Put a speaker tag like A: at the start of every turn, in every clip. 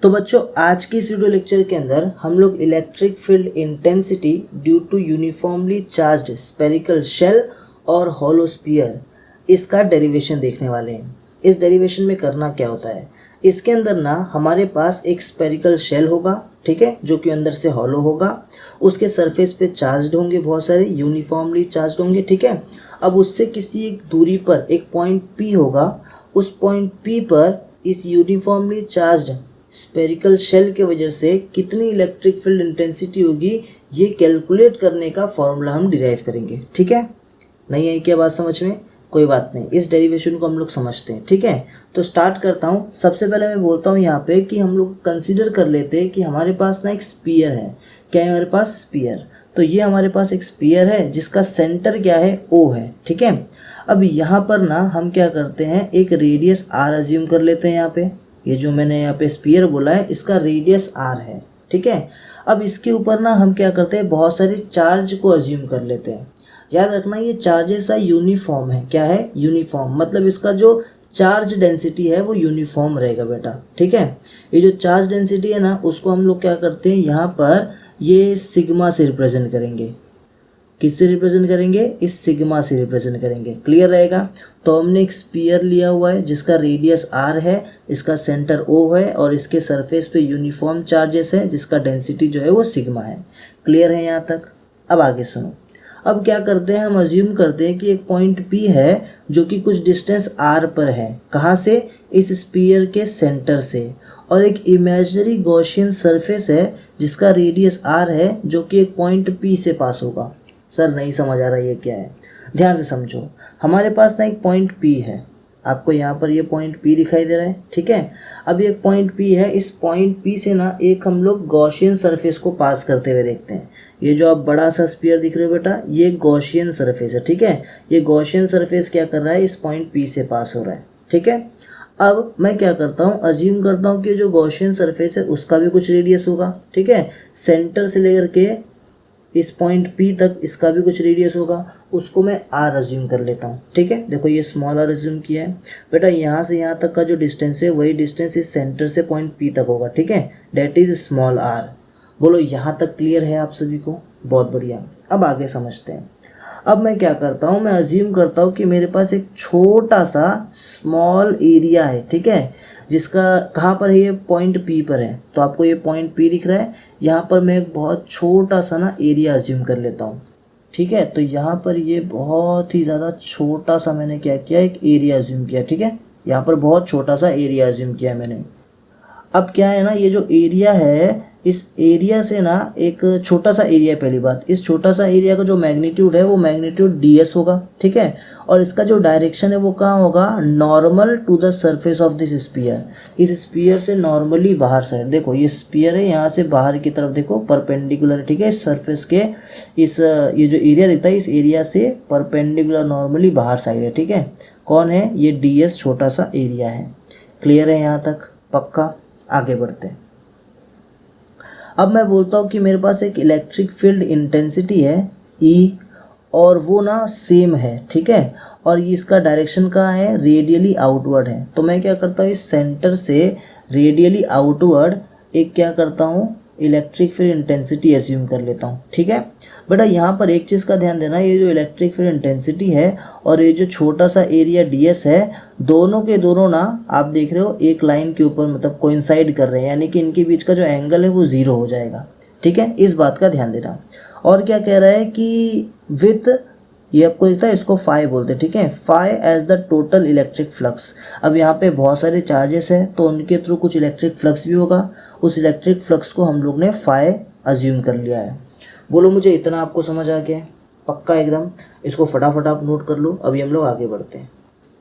A: तो बच्चों आज की इस वीडियो लेक्चर के अंदर हम लोग electric field intensity due to uniformly charged spherical shell और हॉलो स्फीयर इसका डेरिवेशन देखने वाले हैं। इस डेरिवेशन में करना क्या होता है, इसके अंदर ना हमारे पास एक स्फेरिकल शेल होगा, ठीक है, जो कि अंदर से हॉलो होगा। उसके सरफेस पे चार्ज्ड होंगे, बहुत सारे यूनिफॉर्मली चार्ज्ड होंगे, ठीक है। अब उससे किसी एक दूरी पर एक पॉइंट पी होगा, उस पॉइंट पी पर इस यूनिफॉर्मली चार्ज्ड स्फेरिकल शेल के वजह से कितनी इलेक्ट्रिक फील्ड इंटेंसिटी होगी, ये कैलकुलेट करने का फॉर्मूला हम डिराइव करेंगे, ठीक है। नहीं आई क्या बात समझ में? कोई बात नहीं, इस डेरिवेशन को हम लोग समझते हैं, ठीक है। तो स्टार्ट करता हूँ। सबसे पहले मैं बोलता हूँ यहाँ पे कि हम लोग कंसीडर कर लेते हैं कि हमारे पास ना एक स्फीयर है। क्या है हमारे पास? स्फीयर। तो ये हमारे पास एक स्फीयर है जिसका सेंटर क्या है? O है, ठीक है। अब यहाँ पर ना हम क्या करते हैं, एक रेडियस R अज्यूम कर लेते हैं। यहाँ पे ये जो मैंने यहाँ पे स्फीयर बोला है इसका रेडियस R है, ठीक है। अब इसके ऊपर ना हम क्या करते हैं, बहुत सारे चार्ज को अज्यूम कर लेते हैं। याद रखना ये चार्जेस है यूनिफॉर्म है। क्या है? यूनिफॉर्म, मतलब इसका जो चार्ज डेंसिटी है वो यूनिफॉर्म रहेगा बेटा, ठीक है। ये जो चार्ज डेंसिटी है ना उसको हम लोग क्या करते हैं, यहाँ पर ये सिग्मा से रिप्रेजेंट करेंगे। किससे रिप्रेजेंट करेंगे? इस सिग्मा से रिप्रेजेंट करेंगे। क्लियर रहेगा? तो हमने एक स्फीयर लिया हुआ है जिसका रेडियस R है, इसका सेंटर O है और इसके सरफेस पे यूनिफॉर्म चार्जेस है जिसका डेंसिटी जो है वो सिग्मा है। क्लियर है यहाँ तक? अब आगे सुनो। अब क्या करते हैं, हम अज्यूम करते हैं कि एक पॉइंट P है जो कि कुछ डिस्टेंस R पर है। कहाँ से? इस स्फीयर के सेंटर से। और एक इमेजिनरी गॉसियन सरफेस है जिसका रेडियस R है जो कि एक पॉइंट P से पास होगा। सर नहीं समझ आ रहा ये क्या है? ध्यान से समझो। हमारे पास ना एक पॉइंट P है, आपको यहाँ पर ये पॉइंट P दिखाई दे रहा है, ठीक है। अब एक पॉइंट P है, इस पॉइंट P से ना एक हम लोग गॉसियन सरफेस को पास करते हुए देखते हैं। ये जो आप बड़ा सा स्फीयर दिख रहे हो बेटा, ये गॉसियन सरफेस है, ठीक है। ये गॉसियन सरफेस क्या कर रहा है, इस पॉइंट P से पास हो रहा है, ठीक है। अब मैं क्या करता हूँ, अज्यूम करता हूँ कि जो गॉसियन सरफेस है उसका भी कुछ रेडियस होगा, ठीक है। सेंटर से लेकर के इस पॉइंट P तक इसका भी कुछ रेडियस होगा, उसको मैं R अज्यूम कर लेता हूँ, ठीक है। देखो ये स्मॉल r अज्यूम किया है बेटा। यहाँ से यहाँ तक का जो डिस्टेंस है वही डिस्टेंस इस सेंटर से पॉइंट P तक होगा, ठीक है। That is small r। बोलो यहाँ तक क्लियर है आप सभी को? बहुत बढ़िया। अब आगे समझते हैं। अब मैं क्या करता हूँ, मैं अज्यूम करता हूँ कि मेरे पास एक छोटा सा स्मॉल एरिया है, ठीक है, जिसका कहाँ पर है, ये पॉइंट P पर है। तो आपको ये पॉइंट P दिख रहा है, यहाँ पर मैं एक बहुत छोटा सा ना एरिया अज्यूम कर लेता हूँ, ठीक है। तो यहाँ पर ये बहुत ही ज़्यादा छोटा सा मैंने क्या किया, एक एरिया अज्यूम किया, ठीक है। यहाँ पर बहुत छोटा सा एरिया अज्यूम किया मैंने। अब क्या है ना, ये जो एरिया है, इस एरिया से ना एक छोटा सा एरिया, पहली बात, इस छोटा सा एरिया का जो मैग्नीट्यूड है वो मैग्नीट्यूड ds होगा, ठीक है। और इसका जो डायरेक्शन है वो कहाँ होगा, normal to the surface of this sphere. इस स्फीयर से नॉर्मली बाहर साइड, देखो ये स्फीयर है, यहाँ से बाहर की तरफ देखो परपेंडिकुलर, ठीक है। इस सरफेस के इस ये जो एरिया दिखता है, इस एरिया से परपेंडिकुलर नॉर्मली बाहर साइड है, ठीक है। कौन है ये? ds छोटा सा एरिया है। क्लियर है यहाँ तक? पक्का? आगे बढ़ते हैं। अब मैं बोलता हूँ कि मेरे पास एक इलेक्ट्रिक फील्ड इंटेंसिटी है E और वो ना सेम है, ठीक है। और ये इसका डायरेक्शन कहाँ है, रेडियली आउटवर्ड है। तो मैं क्या करता हूँ, इस सेंटर से रेडियली आउटवर्ड एक क्या करता हूँ, इलेक्ट्रिक फील्ड इंटेंसिटी अज्यूम कर लेता हूँ, ठीक है। बेटा यहाँ पर एक चीज़ का ध्यान देना, ये जो इलेक्ट्रिक फील्ड इंटेंसिटी है और ये जो छोटा सा एरिया ds है, दोनों के दोनों ना आप देख रहे हो एक लाइन के ऊपर मतलब कोइंसाइड कर रहे हैं, यानी कि इनके बीच का जो एंगल है वो 0 हो जाएगा, ठीक है। इस बात का ध्यान देना। और क्या कह रहा है कि विथ, ये आपको दिखता है, इसको फाई बोलते हैं, ठीक है। Phi as the total electric flux. अब यहाँ पे बहुत सारे चार्जेस हैं तो उनके थ्रू कुछ इलेक्ट्रिक फ्लक्स भी होगा, उस इलेक्ट्रिक फ्लक्स को हम लोग ने फाई अज्यूम कर लिया है। बोलो मुझे इतना आपको समझ आ गया? पक्का एकदम? इसको फटाफट आप नोट कर लो। अभी हम लोग आगे बढ़ते हैं।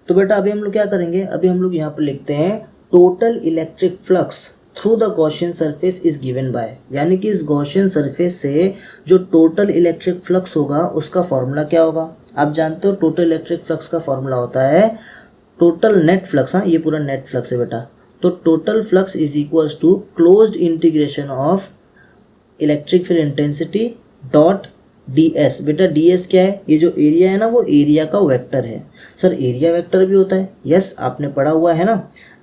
A: तो बेटा अभी हम लोग क्या करेंगे, अभी हम लोग यहाँ पर लिखते हैं total electric flux through the Gaussian surface is given bye, यानी कि इस गॉसियन सरफेस से जो टोटल इलेक्ट्रिक फ्लक्स होगा उसका फॉर्मूला क्या होगा। आप जानते हो टोटल इलेक्ट्रिक फ्लक्स का फॉर्मूला होता है टोटल नेट फ्लक्स। हाँ, ये पूरा नेट फ्लक्स है बेटा। तो total flux is equals to closed integration of electric field intensity dot d s. बेटा डी एस क्या है? ये जो एरिया है ना वो एरिया का वेक्टर है। सर एरिया वेक्टर भी होता है? यस, आपने पढ़ा हुआ है ना।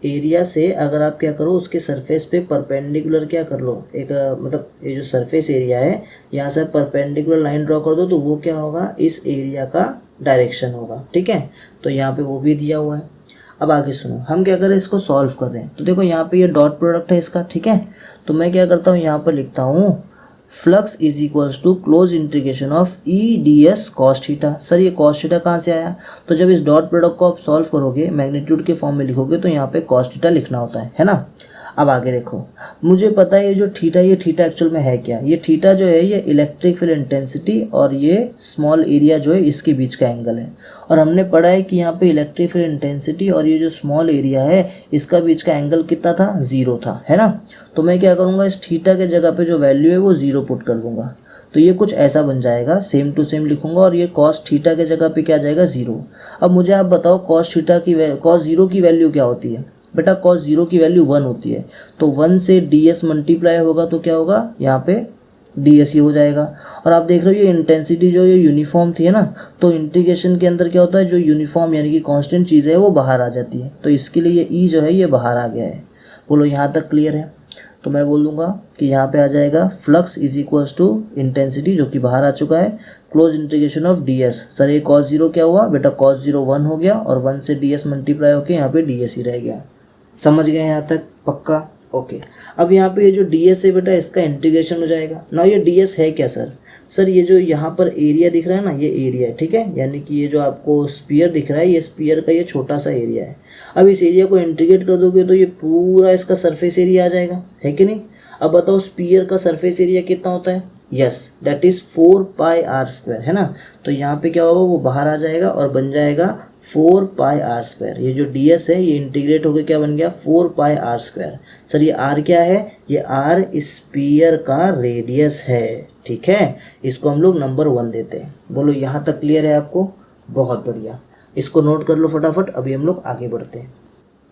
A: एरिया से अगर आप क्या करो, उसके सरफेस पे परपेंडिकुलर क्या कर लो, एक मतलब ये जो सरफेस एरिया है यहाँ से परपेंडिकुलर लाइन ड्रॉ कर दो तो वो क्या होगा, इस एरिया का डायरेक्शन होगा। ठीक है, तो यहाँ पे वो भी दिया हुआ है। अब आगे सुनो, हम क्या करें, इसको सॉल्व कर रहे हैं। तो देखो यहाँ पे ये डॉट प्रोडक्ट है इसका। ठीक है, तो मैं क्या करता हूँ, यहाँ पर लिखता हूँ flux is equals to close integration of E d s cos theta. Sir ये कॉस थीटा कहाँ से आया? तो जब इस डॉट प्रोडक्ट को आप सॉल्व करोगे, मैग्नीट्यूड के फॉर्म में लिखोगे तो यहाँ पे कॉस थीटा लिखना होता है ना। अब आगे देखो, मुझे पता है ये जो थीटा, ये थीटा एक्चुअल में है क्या? ये थीटा जो है ये इलेक्ट्रिक फील्ड इंटेंसिटी और ये स्मॉल एरिया जो है इसके बीच का एंगल है। और हमने पढ़ा है कि यहाँ पे इलेक्ट्रिक फील्ड इंटेंसिटी और ये जो स्मॉल एरिया है इसका बीच का एंगल कितना था? 0 था, है ना। तो मैं क्या करूँगा, इस थीटा के जगह पे जो वैल्यू है वो 0 पुट कर दूंगा। तो ये कुछ ऐसा बन जाएगा, सेम टू सेम लिखूंगा और ये कॉस थीटा के जगह पे क्या आ जाएगा? 0। अब मुझे आप बताओ कॉस 0 की वैल्यू क्या होती है? बेटा कॉस 0 की वैल्यू 1 होती है। तो 1 से ds मल्टीप्लाई होगा तो क्या होगा, यहाँ पे ds ही हो जाएगा। और आप देख रहे हो ये इंटेंसिटी जो ये यूनिफॉर्म थी है ना, तो इंटीग्रेशन के अंदर क्या होता है, जो यूनिफॉर्म यानी कि कांस्टेंट चीज़ है वो बाहर आ जाती है। तो इसके लिए ये e जो है ये बाहर आ गया है। बोलो यहाँ तक क्लियर है? तो मैं बोल दूंगा कि यहाँ पे आ जाएगा flux is equals to intensity जो कि बाहर आ चुका है, close integration of ds। Sir ये cos 0 क्या हुआ? बेटा cos 0 1 हो गया और 1 से ds मल्टीप्लाई होके यहाँ पे ds ही रह गया। समझ गए यहाँ तक? पक्का? ओके। अब यहाँ पे ये जो ds है बेटा इसका इंटीग्रेशन हो जाएगा ना। ये ds है क्या सर? सर ये जो यहाँ पर एरिया दिख रहा है ना, ये एरिया है। ठीक है, यानी कि ये जो आपको स्पीयर दिख रहा है ये स्पीयर का ये छोटा सा एरिया है। अब इस एरिया को इंटीग्रेट कर दोगे तो ये पूरा इसका सरफेस एरिया आ जाएगा, है कि नहीं? अब बताओ स्पीयर का सरफेस एरिया कितना होता है? Yes, that is 4 pi r square, है ना। तो यहाँ पे क्या होगा, वो बाहर आ जाएगा और बन जाएगा 4 पाई आर स्क्वायर। ये जो ds है ये इंटीग्रेट होकर क्या बन गया? 4 पाई आर स्क्वायर। सर ये r क्या है? ये r स्पीयर का रेडियस है। ठीक है, इसको हम लोग नंबर 1 देते हैं। बोलो यहाँ तक क्लियर है आपको? बहुत बढ़िया, इसको नोट कर लो फटाफट। अभी हम लोग आगे बढ़ते हैं।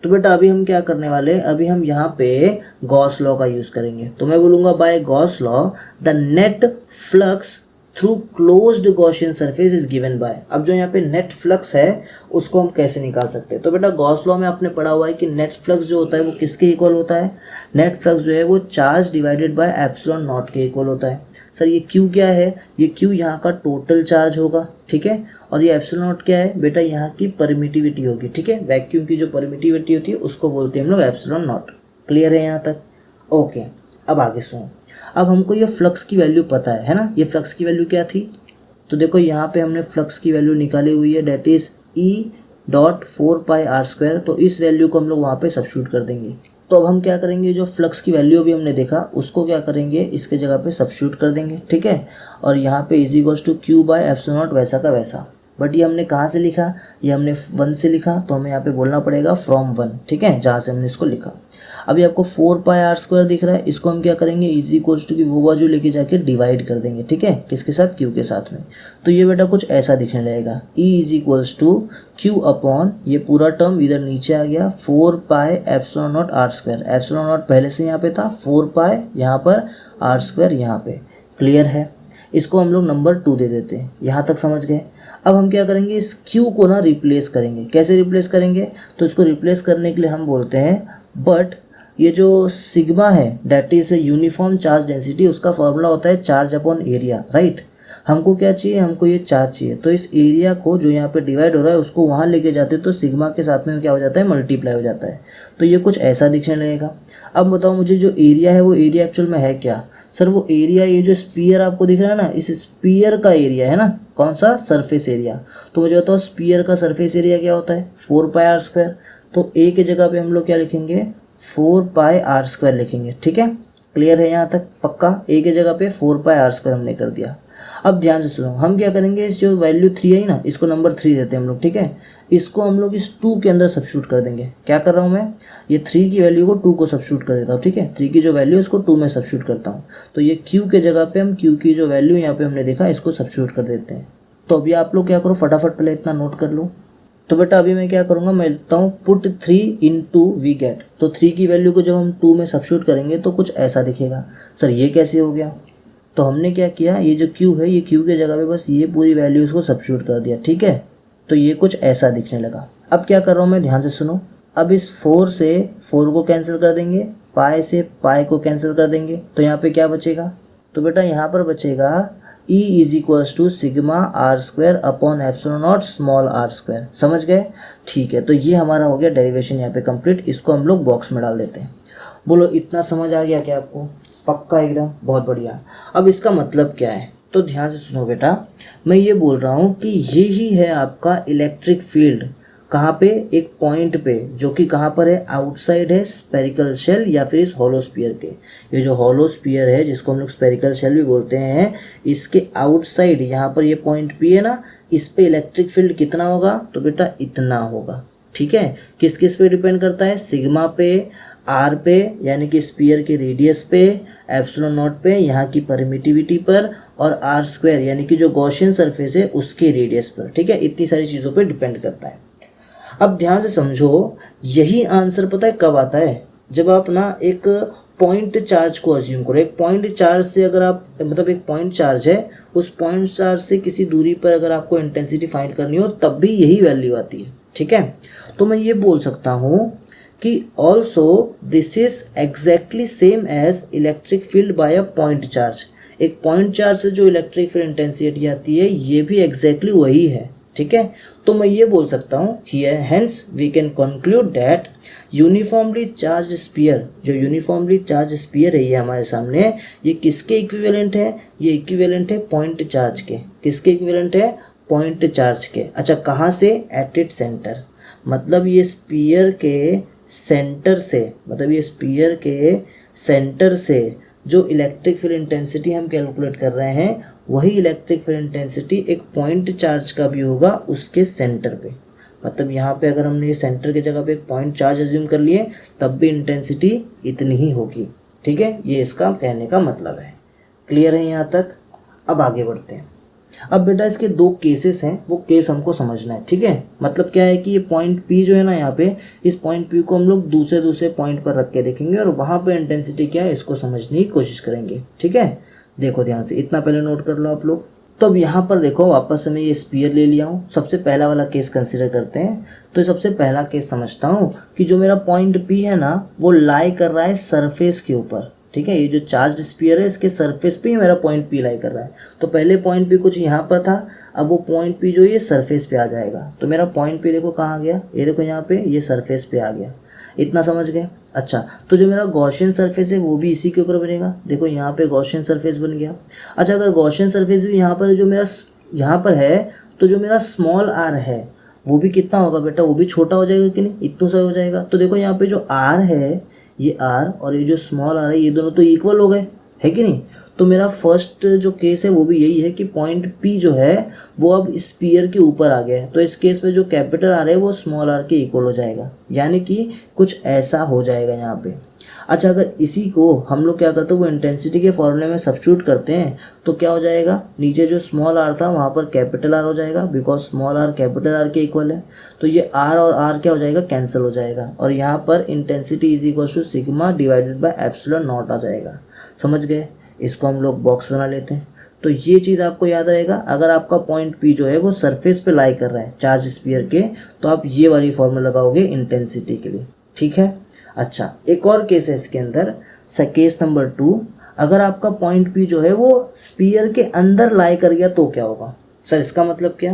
A: तो बेटा अभी हम क्या करने वाले हैं, अभी हम यहाँ पे गॉस लॉ का यूज़ करेंगे। तो मैं बोलूँगा by Gauss law the net flux through closed Gaussian surface is given by. अब जो यहाँ पे नेट फ्लक्स है उसको हम कैसे निकाल सकते हैं? तो बेटा गॉस लॉ में आपने पढ़ा हुआ है कि नेट फ्लक्स जो होता है वो किसके इक्वल होता है? नेट फ्लक्स जो है वो charge divided by epsilon not के इक्वल होता है। सर ये Q क्या है? ये Q यहाँ का टोटल चार्ज होगा। ठीक है, और ये एप्सिलॉन नॉट क्या है? बेटा यहाँ की परमिटिविटी होगी। ठीक है, वैक्यूम की जो परमिटिविटी होती है उसको बोलते हैं हम लोग एप्सिलॉन नॉट। क्लियर है यहाँ तक? ओके। अब आगे सुनो, अब हमको ये फ्लक्स की वैल्यू पता है ना। ये फ्लक्स की वैल्यू क्या थी? तो देखो यहाँ पे हमने फ्लक्स की वैल्यू निकाली हुई है, that is E.4 pi r square. तो इस वैल्यू को हम लोग वहाँ पे सब्स्टिट्यूट कर देंगे। तो अब हम क्या करेंगे, जो फ्लक्स की वैल्यू भी हमने देखा उसको क्या करेंगे, इसके जगह पे सब्स्टिट्यूट कर देंगे। ठीक है, और यहाँ पे is equals to Q by epsilon naught वैसा का वैसा। बट ये हमने कहाँ से लिखा? ये हमने 1 से लिखा, तो हमें यहाँ पे बोलना पड़ेगा फ्रॉम 1। ठीक है, जहाँ से हमने इसको लिखा। अभी आपको 4 पाई आर स्क्वायर दिख रहा है, इसको हम क्या करेंगे, इज इक्वल्स टू की वो बाजू लेके जाके डिवाइड कर देंगे। ठीक है, किसके साथ? Q के साथ में। तो ये बेटा कुछ ऐसा दिखने लगेगा, E is equals to Q upon ये पूरा टर्म इधर नीचे आ गया 4 pi epsilon naught r square. Epsilon naught पहले से यहाँ पे था, 4 पाई यहाँ पर, आर स्क्वायर यहाँ पे। क्लियर है? इसको हम लोग नंबर 2 दे देते हैं। यहाँ तक समझ गए? अब हम क्या करेंगे, इस Q को ना रिप्लेस करेंगे। कैसे रिप्लेस करेंगे? तो इसको रिप्लेस करने के लिए हम बोलते हैं बट ये जो सिग्मा है that is uniform charge density, उसका फॉर्मूला होता है चार्ज अपॉन एरिया, राइट। हमको क्या चाहिए? हमको ये चार्ज चाहिए। तो इस एरिया को जो यहाँ पे डिवाइड हो रहा है उसको वहाँ लेके जाते तो सिग्मा के साथ में क्या हो जाता है? मल्टीप्लाई हो जाता है। तो ये कुछ ऐसा दिखने लगेगा। अब बताओ मुझे जो एरिया है वो एरिया एक्चुअल में है क्या? सर वो एरिया, ये जो स्पीयर आपको दिख रहा है ना, इस स्पीयर का एरिया है ना। कौन सा? Surface area. तो मुझे बताओ स्पीयर का सरफेस एरिया क्या होता है? 4 पाई आर स्क्वायर। तो ए के जगह पे हम लोग क्या लिखेंगे? 4 पाई आर स्क्वायर लिखेंगे। ठीक है, क्लियर है यहाँ तक? पक्का? ए के जगह पे 4 पाई आर स्क्वायर हमने कर दिया। अब ध्यान से सुनो, हम क्या करेंगे, इस जो वैल्यू 3 है ना, इसको नंबर 3 देते हैं हम लोग। ठीक है, इसको हम लोग इस 2 के अंदर सब्स्टिट्यूट कर देंगे। क्या कर रहा हूँ मैं, ये 3 की वैल्यू को 2 को सब्स्टिट्यूट कर देता हूँ। ठीक है, 3 की जो वैल्यू है इसको 2 में सब्स्टिट्यूट करता हूँ। तो ये Q के जगह पे हम Q की जो वैल्यू यहाँ पे हमने देखा इसको सब्स्टिट्यूट कर देते हैं। तो अभी आप लोग क्या करो, फटाफट पहले इतना नोट कर लो। तो बेटा अभी मैं क्या करूँगा, मैं लिखता हूँ पुट 3 into वी गेट। तो 3 की वैल्यू को जब हम 2 में सब्स्टिट्यूट करेंगे तो कुछ ऐसा दिखेगा। सर ये कैसे हो गया? तो हमने क्या किया, ये जो क्यू है ये क्यू के जगह पे बस ये पूरी वैल्यूज़ को सब्स्टिट्यूट कर दिया, ठीक है। तो ये कुछ ऐसा दिखने लगा। अब क्या कर रहा हूँ मैं, ध्यान से सुनो। अब इस 4 से 4 को कैंसिल कर देंगे, पाई से पाई को कैंसिल कर देंगे, तो यहाँ पे क्या बचेगा, तो बेटा यहाँ पर बचेगा E is equals to sigma R square upon epsilon naught small r square. समझ गए, ठीक है। तो ये हमारा हो गया डेरिवेशन यहाँ पे कंप्लीट। इसको हम लोग बॉक्स में डाल देते हैं। बोलो इतना समझ आ गया क्या आपको? पक्का एकदम, बहुत बढ़िया। अब इसका मतलब क्या है, तो ध्यान से सुनो बेटा। मैं ये बोल रहा हूँ कि ये ही है आपका इलेक्ट्रिक फील्ड। कहाँ पे, एक पॉइंट पे, जो कि कहाँ पर है, आउटसाइड है स्पेरिकल शेल या फिर इस होलो स्फीयर के। ये जो होलो स्फीयर है जिसको हम लोग स्पेरिकल शेल भी बोलते हैं, इसके आउटसाइड यहाँ पर ये पॉइंट पी है ना, इस पे इलेक्ट्रिक फील्ड कितना होगा, तो बेटा इतना होगा, ठीक है। किस किस पे डिपेंड करता है, सिग्मा पे, आर पे यानी कि स्फीयर के रेडियस पे, एप्सिलॉन नॉट पे यहाँ की परमिटिविटी पर, और आर स्क्वायर यानी कि जो गॉसियन सरफेस है उसके रेडियस पर, ठीक है। इतनी सारी चीज़ों पे डिपेंड करता है। अब ध्यान से समझो, यही आंसर पता है कब आता है, जब आप ना एक पॉइंट चार्ज को अज्यूम करो। एक पॉइंट चार्ज से अगर आप, मतलब एक पॉइंट चार्ज है, उस पॉइंट चार्ज से किसी दूरी पर अगर आपको इंटेंसिटी फाइंड करनी हो तब भी यही वैल्यू आती है, ठीक है। तो मैं ये बोल सकता हूँ कि also this is exactly same as electric field by a point charge. एक पॉइंट चार्ज से जो इलेक्ट्रिक फील्ड इंटेंसिटी आती है ये भी एग्जैक्टली वही है, ठीक है। तो मैं ये बोल सकता हूँ here, hence we can conclude that uniformly charge sphere, जो यूनिफॉर्मली चार्ज स्फीयर है ये हमारे सामने, ये किसके इक्विवेलेंट है, ये इक्विवेलेंट है पॉइंट चार्ज के। किसके इक्विवेलेंट है, पॉइंट चार्ज के। अच्छा, कहाँ से, एट इट सेंटर, मतलब ये स्फीयर के सेंटर से, मतलब ये स्फीयर के सेंटर से जो इलेक्ट्रिक फील्ड इंटेंसिटी हम कैलकुलेट कर रहे हैं, वही इलेक्ट्रिक फील्ड इंटेंसिटी एक पॉइंट चार्ज का भी होगा उसके सेंटर पे। मतलब यहाँ पे अगर हमने ये सेंटर की जगह पे एक पॉइंट चार्ज अज्यूम कर लिए तब भी इंटेंसिटी इतनी ही होगी, ठीक है। ये इसका कहने का मतलब है। क्लियर है यहाँ तक? अब आगे बढ़ते हैं। अब बेटा इसके 2 केसेस हैं, वो केस हमको समझना है, ठीक है। मतलब क्या है कि ये पॉइंट P जो है ना, यहाँ पे इस पॉइंट P को हम लोग दूसरे पॉइंट पर रख के देखेंगे और वहाँ पे इंटेंसिटी क्या है इसको समझने की कोशिश करेंगे, ठीक है। देखो ध्यान से, इतना पहले नोट कर लो आप लोग। तो अब यहाँ पर देखो, वापस से मैं ये स्फीयर ले लिया हूँ। सबसे पहला वाला केस कंसिडर करते हैं। तो सबसे पहला केस समझता हूँ कि जो मेरा पॉइंट P है ना, वो लाई कर रहा है सरफेस के ऊपर, ठीक है। ये जो चार्ज स्फीयर है इसके सरफेस पे ही मेरा पॉइंट P लाई कर रहा है। तो पहले पॉइंट P कुछ यहाँ पर था, अब वो पॉइंट P जो ये सरफेस पे आ जाएगा। तो मेरा पॉइंट P देखो कहाँ आ गया, ये देखो यहाँ पे, ये सरफेस पे आ गया। इतना समझ गए? अच्छा, तो जो मेरा गॉसियन सरफेस है वो भी इसी के ऊपर बनेगा। देखो यहाँ पे गॉसियन सरफेस बन गया। अच्छा, अगर गॉसियन सरफेस भी यहाँ पर जो मेरा यहाँ पर है, तो जो मेरा स्मॉल r है वो भी कितना होगा बेटा, वो भी छोटा हो जाएगा कि नहीं, इतना सा हो जाएगा। तो देखो यहाँ पे जो r है, ये r और ये जो स्मॉल r है, ये दोनों तो इक्वल हो गए, है कि नहीं। तो मेरा फर्स्ट जो केस है वो भी यही है कि पॉइंट P जो है वो अब स्फीयर के ऊपर आ गया है। तो इस केस में जो कैपिटल R है वो स्मॉल r के इक्वल हो जाएगा, यानी कि कुछ ऐसा हो जाएगा यहाँ पे। अच्छा, अगर इसी को हम लोग क्या करते हैं, वो इंटेंसिटी के फॉर्मूले में सब्स्टिट्यूट करते हैं, तो क्या हो जाएगा, नीचे जो स्मॉल r था वहाँ पर कैपिटल R हो जाएगा, because small r capital R के इक्वल है। तो ये r और r क्या हो जाएगा, कैंसिल हो जाएगा, और यहाँ पर intensity is equal to sigma divided by epsilon naught आ जाएगा। समझ गए? इसको हम लोग बॉक्स बना लेते हैं। तो ये चीज़ आपको याद रहेगा, अगर आपका पॉइंट P जो है वो सरफेस पे लाई कर रहा है चार्ज स्फीयर के, तो आप ये वाली फॉर्मूला लगाओगे इंटेंसिटी के लिए, ठीक है। अच्छा, एक और केस है इसके अंदर, केस नंबर 2। अगर आपका पॉइंट P जो है वो स्फीयर के अंदर लाई कर गया तो क्या होगा? सर इसका मतलब क्या?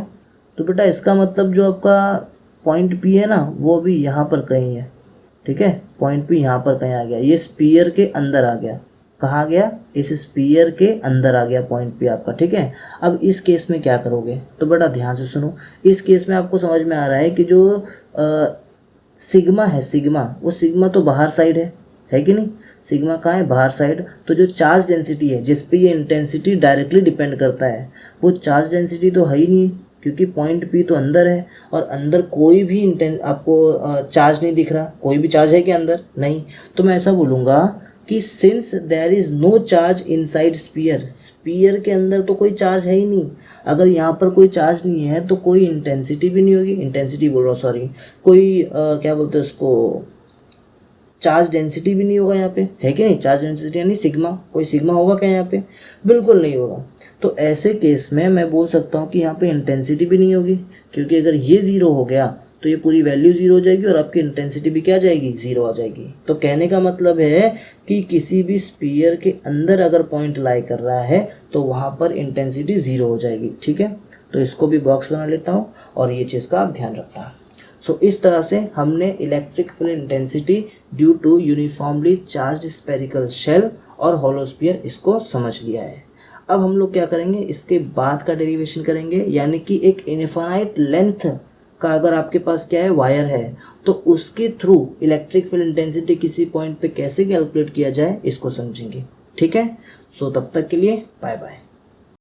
A: तो बेटा इसका मतलब जो आपका पॉइंट P है ना, वो अभी यहाँ पर कहीं है, ठीक है। पॉइंट P यहाँ पर कहीं आ गया, ये स्फीयर के अंदर आ गया। कहाँ गया? इस स्फीयर के अंदर आ गया पॉइंट P आपका, ठीक है। अब इस केस में क्या करोगे? तो बेटा ध्यान से सुनो। इस केस में आपको समझ में आ रहा है कि जो सिग्मा है, सिग्मा, वो सिग्मा तो बाहर साइड है कि नहीं। सिग्मा कहाँ है? बाहर साइड। तो जो चार्ज डेंसिटी है जिस पे ये इंटेंसिटी डायरेक्टली डिपेंड करता है, वो चार्ज डेंसिटी तो है ही नहीं, क्योंकि पॉइंट P तो अंदर है और अंदर कोई भी आपको चार्ज नहीं दिख रहा। कोई भी चार्ज है क्या अंदर? नहीं। तो मैं ऐसा बोलूँगा कि since there is no charge inside sphere, sphere के अंदर तो कोई चार्ज है ही नहीं। अगर यहाँ पर कोई चार्ज नहीं है तो कोई इंटेंसिटी भी नहीं होगी, इंटेंसिटी बोल रहा हूँ सॉरी, कोई क्या बोलते हैं उसको, चार्ज डेंसिटी भी नहीं होगा यहाँ पे, है कि नहीं। चार्ज डेंसिटी यानी सिग्मा, कोई सिग्मा होगा क्या यहाँ पे, बिल्कुल नहीं होगा। तो ऐसे केस में मैं बोल सकता हूँ कि यहाँ पे इंटेंसिटी भी नहीं होगी, क्योंकि अगर ये ज़ीरो हो गया तो ये पूरी वैल्यू ज़ीरो हो जाएगी और आपकी इंटेंसिटी भी क्या जाएगी, ज़ीरो आ जाएगी। तो कहने का मतलब है कि किसी भी स्फीयर के अंदर अगर पॉइंट लाई कर रहा है तो वहाँ पर इंटेंसिटी ज़ीरो हो जाएगी, ठीक है। तो इसको भी बॉक्स बना लेता हूँ और ये चीज़ का आप ध्यान रखना। सो इस तरह से हमने electric field intensity due to uniformly charged spherical shell और होलो स्फीयर इसको समझ लिया है। अब हम लोग क्या करेंगे, इसके बाद का डेरिवेशन करेंगे, यानी कि एक इनफाइनाइट लेंथ का अगर आपके पास क्या है, वायर है, तो उसके थ्रू इलेक्ट्रिक फील्ड इंटेंसिटी किसी पॉइंट पे कैसे कैलकुलेट किया जाए इसको समझेंगे, ठीक है। सो तब तक के लिए बाय बाय।